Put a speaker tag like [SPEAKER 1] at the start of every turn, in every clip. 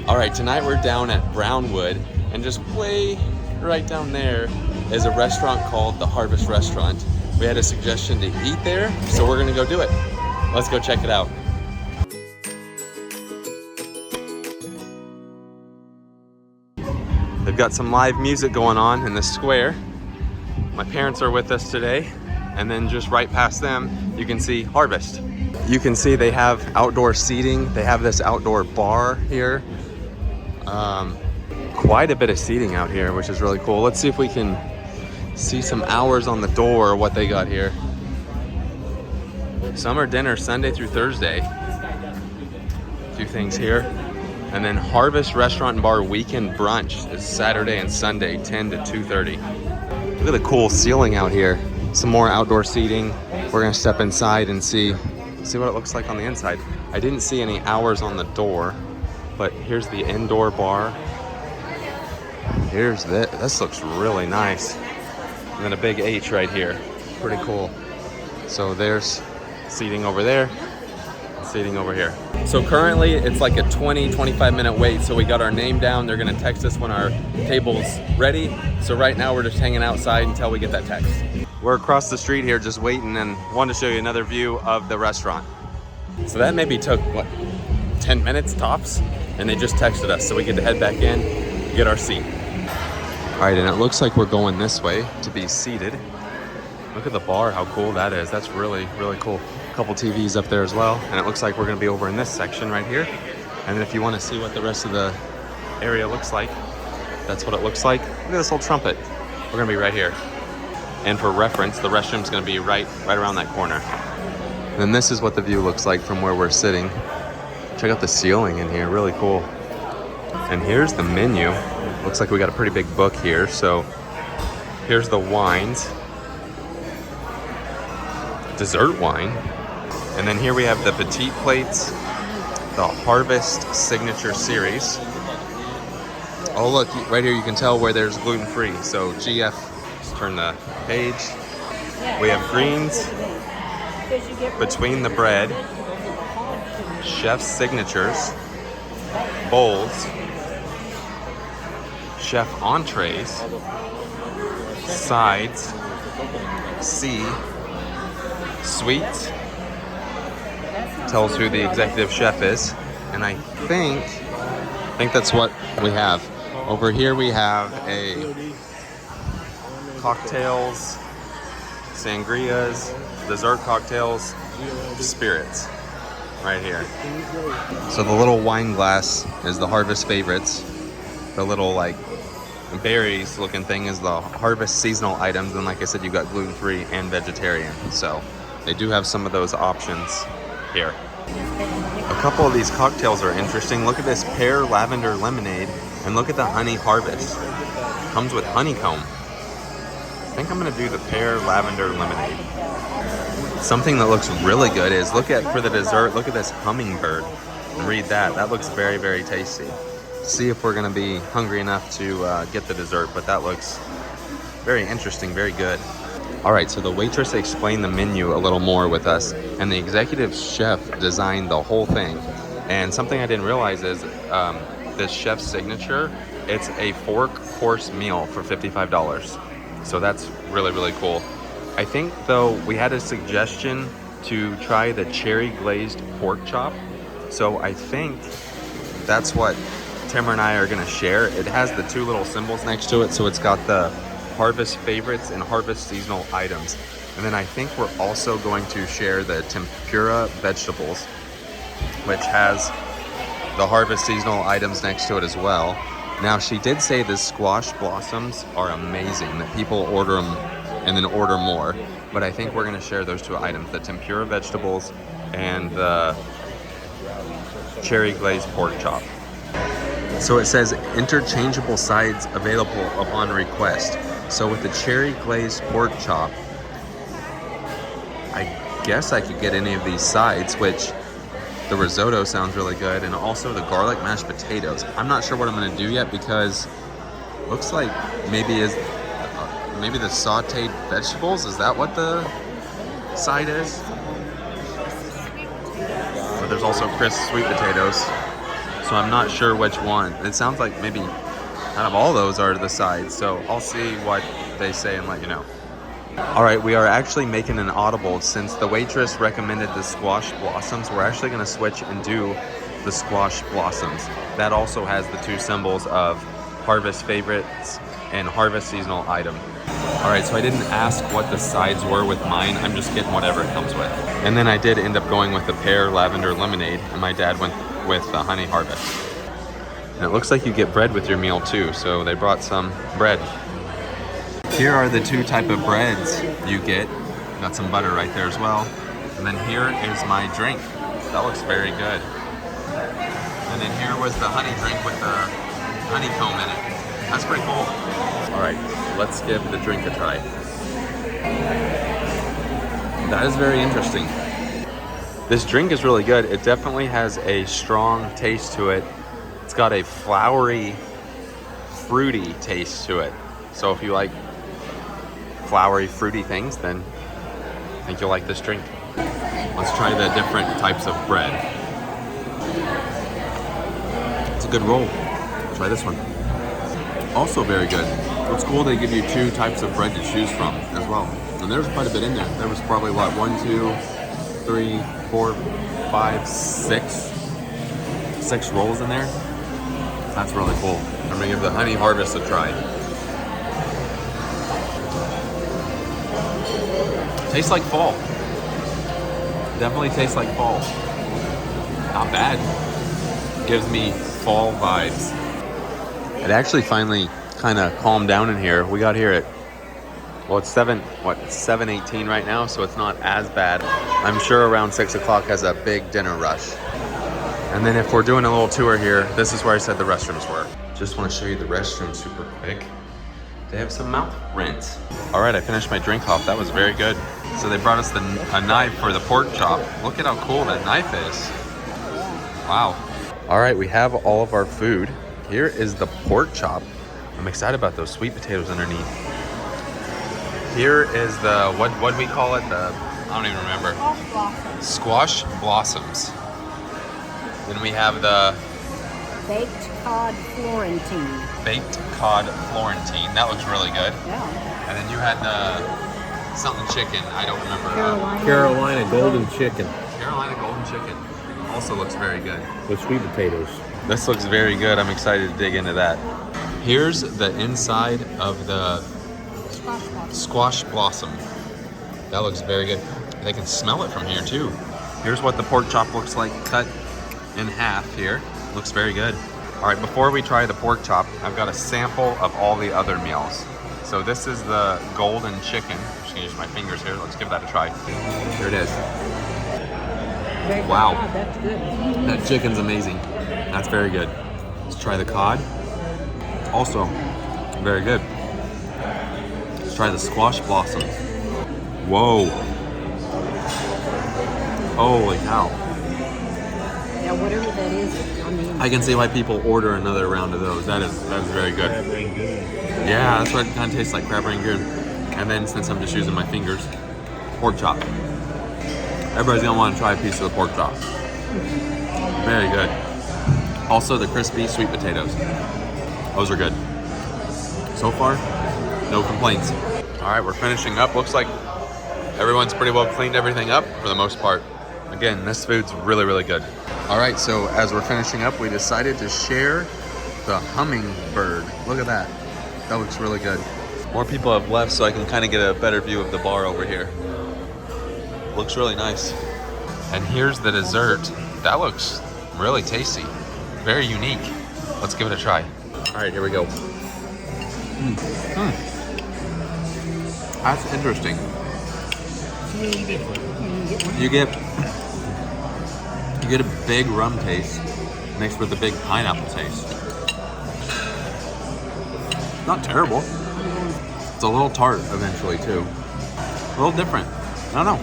[SPEAKER 1] All right, tonight we're down at Brownwood, and just way right down there is a restaurant called the Harvest Restaurant. We had a suggestion to eat there, so we're gonna go do it. Let's go check it out. They've got some live music going on in the square. My parents are with us today, and then just right past them, you can see Harvest. You can see they have outdoor seating. They have this outdoor bar here. Quite a bit of seating out here, which is really cool. Let's see if we can see some hours on the door, what they got here. Summer dinner Sunday through Thursday. A few things here. And then Harvest Restaurant and Bar weekend brunch is Saturday and Sunday, 10 to 2:30. Look at the cool ceiling out here. Some more outdoor seating. We're gonna step inside and see what it looks like on the inside. I didn't see any hours on the door, but here's the indoor bar. Here's this. This looks really nice. And then a big H right here. Pretty cool. So there's seating over there, seating over here. So currently it's like a 20-25 minute wait. So we got our name down. They're gonna text us when our table's ready. So right now we're just hanging outside until we get that text. We're across the street here just waiting, and wanted to show you another view of the restaurant. So that maybe took, what, 10 minutes tops? And they just texted us, so we get to head back in, get our seat. All right, and it looks like we're going this way to be seated. Look at the bar, how cool that is. That's really, really cool. A couple TVs up there as well. And it looks like we're gonna be over in this section right here. And then if you wanna see what the rest of the area looks like, that's what it looks like. Look at this little trumpet. We're gonna be right here. And for reference, the restroom's gonna be right around that corner. And then this is what the view looks like from where we're sitting. Check out the ceiling in here, really cool. And here's the menu. Looks like we got a pretty big book here. So here's the wines. Dessert wine. And then here we have the petite plates, the Harvest Signature Series. Oh look, right here you can tell where there's gluten-free. So GF, just turn the page. We have greens, between the bread, chef's signatures, bowls, chef entrees, sides, C, sweets, tells who the executive chef is, and I think that's what we have. Over here we have a cocktails, sangrias, dessert cocktails, spirits right here. So the little wine glass is the Harvest favorites. The little like berries looking thing is the Harvest seasonal items, and like I said, you've got gluten-free and vegetarian, so they do have some of those options here. A couple of these cocktails are interesting. Look at this pear lavender lemonade, and look at the honey Harvest. Comes with honeycomb. I think I'm gonna do the pear lavender lemonade. Something that looks really good is, for the dessert, look at this hummingbird and read that. That looks very, very tasty. See if we're gonna be hungry enough to get the dessert, but that looks very interesting, very good. All right, so the waitress explained the menu a little more with us, and the executive chef designed the whole thing. And something I didn't realize is this chef's signature, it's a 4-course meal for $55. So that's really, really cool. I think though, we had a suggestion to try the cherry glazed pork chop. So I think that's what Tamara and I are gonna share. It has the 2 little symbols next to it. So it's got the Harvest favorites and Harvest seasonal items. And then I think we're also going to share the tempura vegetables, which has the Harvest seasonal items next to it as well. Now, she did say the squash blossoms are amazing, that people order them and then order more. But I think we're gonna share those 2 items, the tempura vegetables and the cherry glazed pork chop. So it says interchangeable sides available upon request. So with the cherry glazed pork chop, I guess I could get any of these sides, which the risotto sounds really good, and also the garlic mashed potatoes. I'm not sure what I'm gonna do yet, because looks like maybe the sauteed vegetables, is that what the side is? But there's also crisp sweet potatoes. So I'm not sure which one. It sounds like maybe out of all those are the sides. So I'll see what they say and let you know. All right, we are actually making an audible. Since the waitress recommended the squash blossoms, we're actually gonna switch and do the squash blossoms. That also has the two symbols of harvest favorites and harvest seasonal item. All right, so I didn't ask what the sides were with mine. I'm just getting whatever it comes with. And then I did end up going with the pear lavender lemonade, and my dad went with the honey harvest. And it looks like you get bread with your meal too, so they brought some bread. Here are the two type of breads you get. Got some butter right there as well. And then here is my drink. That looks very good. And then here was the honey drink with the honeycomb in it. That's pretty cool. All right, let's give the drink a try. That is very interesting. This drink is really good. It definitely has a strong taste to it. It's got a flowery, fruity taste to it. So if you like flowery, fruity things, then I think you'll like this drink. Let's try the different types of bread. It's a good roll. Try this one. Also very good. It's cool they give you two types of bread to choose from as well. And there's quite a bit in there. There was probably what, 1, 2, 3, 4, 5, 6 rolls in there. That's really cool. I'm gonna give the honey harvest a try. Tastes like fall. Definitely tastes like fall. Not bad. Gives me fall vibes. It actually finally kind of calmed down in here. We got here at, well, it's 7:18 right now, so it's not as bad. I'm sure around 6 o'clock has a big dinner rush. And then if we're doing a little tour here, this is where I said the restrooms were. Just want to show you the restroom super quick. They have some mouth rinse. All right, I finished my drink off. That was very good. So they brought us a knife for the pork chop. Look at how cool that knife is. Wow. All right, we have all of our food. Here is the pork chop. I'm excited about those sweet potatoes underneath. Here is the, what do we call it? I don't even remember. Squash blossoms. Then we have the
[SPEAKER 2] baked cod Florentine.
[SPEAKER 1] Baked cod Florentine. That looks really good.
[SPEAKER 2] Yeah.
[SPEAKER 1] And then you had the something chicken. I don't remember.
[SPEAKER 3] Carolina golden chicken.
[SPEAKER 1] Carolina golden chicken. Also looks very good.
[SPEAKER 3] With sweet potatoes.
[SPEAKER 1] This looks very good. I'm excited to dig into that. Here's the inside of the squash blossom. That looks very good. They can smell it from here too. Here's what the pork chop looks like cut in half here. Looks very good. All right, before we try the pork chop, I've got a sample of all the other meals. So this is the golden chicken. I'm just gonna use my fingers here. Let's give that a try. Here it is. Wow.
[SPEAKER 2] That's good.
[SPEAKER 1] That chicken's amazing. That's very good. Let's try the cod. Also, very good. Let's try the squash blossom. Whoa. Holy cow.
[SPEAKER 2] Yeah, whatever that is, I mean.
[SPEAKER 1] I can see why people order another round of those. That is very good. Yeah, that's what it kind of tastes like, crab rangoon. And then since I'm just using my fingers, pork chop. Everybody's gonna want to try a piece of the pork chop. Very good. Also the crispy sweet potatoes. Those are good. So far, no complaints. All right, we're finishing up. Looks like everyone's pretty well cleaned everything up for the most part. Again, this food's really, really good. All right, so as we're finishing up, we decided to share the hummingbird. Look at that. That looks really good. More people have left, so I can kind of get a better view of the bar over here. Looks really nice. And here's the dessert. That looks really tasty. Very unique. Let's give it a try. All right, here we go. That's interesting. You get a big rum taste mixed with a big pineapple taste. Not terrible. It's a little tart eventually too. A little different. I don't know.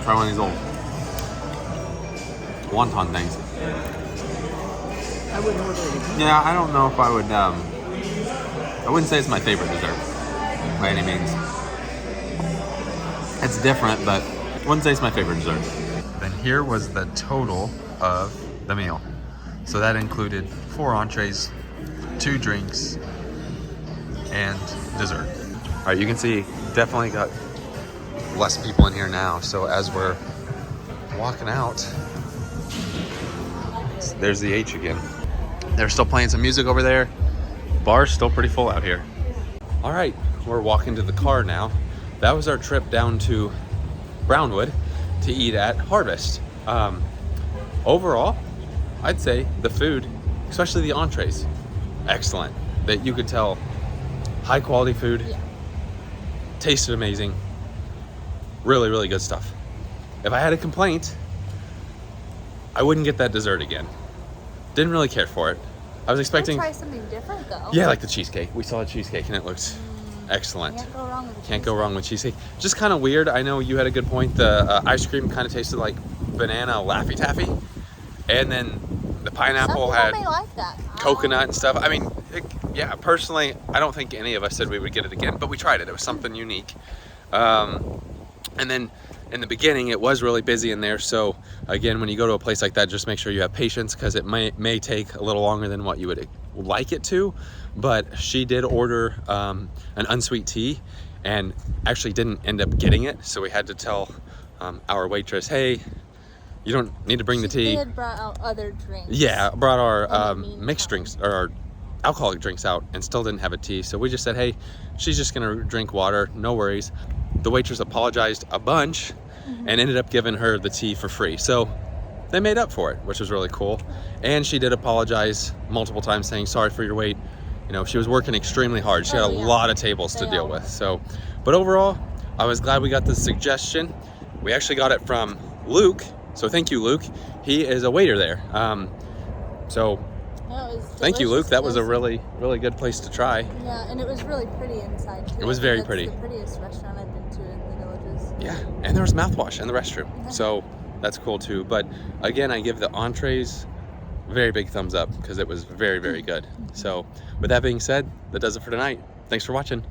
[SPEAKER 1] Try one of these little wonton things.
[SPEAKER 2] I wouldn't order it again.
[SPEAKER 1] Yeah, I don't know if I would, I wouldn't say it's my favorite dessert by any means. It's different, but I wouldn't say it's my favorite dessert. Then here was the total of the meal. So that included 4 entrees, 2 drinks, and dessert. All right, you can see definitely got less people in here now. So as we're walking out, there's the H again. They're still playing some music over there. Bar's still pretty full out here. All right, we're walking to the car now. That was our trip down to Brownwood to eat at Harvest. Overall, I'd say the food, especially the entrees, excellent. That you could tell, high quality food, tasted amazing, really, really good stuff. If I had a complaint, I wouldn't get that dessert again. Didn't really care for it. I was expecting.
[SPEAKER 4] Try something different though.
[SPEAKER 1] Yeah, like the cheesecake. We saw a cheesecake and it looked excellent.
[SPEAKER 4] Can't go wrong with cheesecake.
[SPEAKER 1] Can't go wrong with cheesecake. Just kind of weird. I know you had a good point. The ice cream kind of tasted like banana Laffy Taffy, and then the pineapple
[SPEAKER 4] Some
[SPEAKER 1] had
[SPEAKER 4] people may like that.
[SPEAKER 1] coconut and stuff. I mean, yeah. Personally, I don't think any of us said we would get it again, but we tried it. It was something unique. And then in the beginning, it was really busy in there. So again, when you go to a place like that, just make sure you have patience because it may take a little longer than what you would like it to. But she did order an unsweet tea and actually didn't end up getting it. So we had to tell our waitress, hey, you don't need to bring the tea.
[SPEAKER 4] She had brought out other drinks.
[SPEAKER 1] Yeah, brought our mixed drinks or our alcoholic drinks out and still didn't have a tea. So we just said, hey, she's just gonna drink water, no worries. The waitress apologized a bunch and ended up giving her the tea for free. So they made up for it, which was really cool. And she did apologize multiple times saying sorry for your wait. You know, she was working extremely hard. She had a lot of tables to deal with. So, but overall, I was glad we got the suggestion. We actually got it from Luke. So thank you, Luke. He is a waiter there. Thank you, Luke. That was a really, really good place to try.
[SPEAKER 4] Yeah, and it was really pretty inside too.
[SPEAKER 1] It was very pretty.
[SPEAKER 4] It's the prettiest restaurant I've been to in the Villages.
[SPEAKER 1] Yeah, and there was mouthwash in the restroom. So that's cool too. But again, I give the entrees very big thumbs up because it was very, very good. So with that being said, that does it for tonight. Thanks for watching.